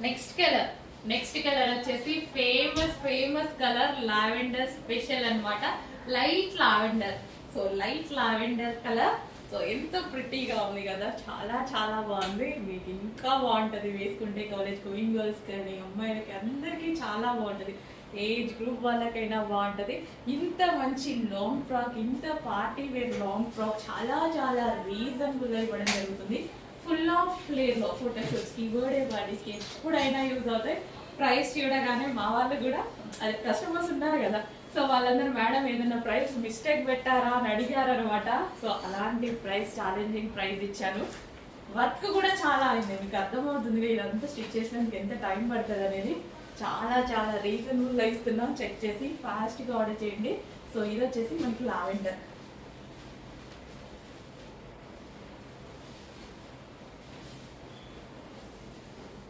Next colour వచ్చేసి famous colour lavender special అన్నమాట. Light lavender. So light lavender colour. So ఎంత ప్రిటీగా ఉంది కదా, చాలా చాలా బాగుంది. మీకు ఇంకా బాగుంటుంది వేసుకుంటే, కాలేజ్ గోయింగ్ గర్ల్స్ కానీ అమ్మాయిలకి అందరికీ చాలా బాగుంటుంది. ఏజ్ గ్రూప్ వాళ్ళకైనా బాగుంటుంది. ఇంత మంచి లాంగ్ ఫ్రాక్, ఇంత పార్టీ వేర్ లాంగ్ ఫ్రాక్ చాలా చాలా రీజనబుల్గా ఇవ్వడం జరుగుతుంది. ఫుల్ ఆఫ్ ఫ్లేర్లో ఫోటోషూట్స్కి, బర్త్డే పార్టీస్కి ఎప్పుడైనా యూజ్ అవుతాయి. ప్రైస్ చూడగానే మా వాళ్ళు కూడా, అది కస్టమర్స్ ఉన్నారు కదా, సో వాళ్ళందరూ మేడం ఏదైనా ప్రైస్ మిస్టేక్ పెట్టారా అని అడిగారు అనమాట. సో అలాంటి ప్రైస్, ఛాలెంజింగ్ ప్రైస్ ఇచ్చాను. వర్క్ కూడా చాలా అయింది, మీకు అర్థమవుతుంది ఇదంతా స్టిచ్ చేసినందుకు ఎంత టైం పడుతుంది అనేది. చాలా చాలా రీజనబుల్గా ఇస్తున్నాం. చెక్ చేసి ఫాస్ట్గా ఆర్డర్ చేయండి. సో ఇది వచ్చేసి మనకి లావెండర్.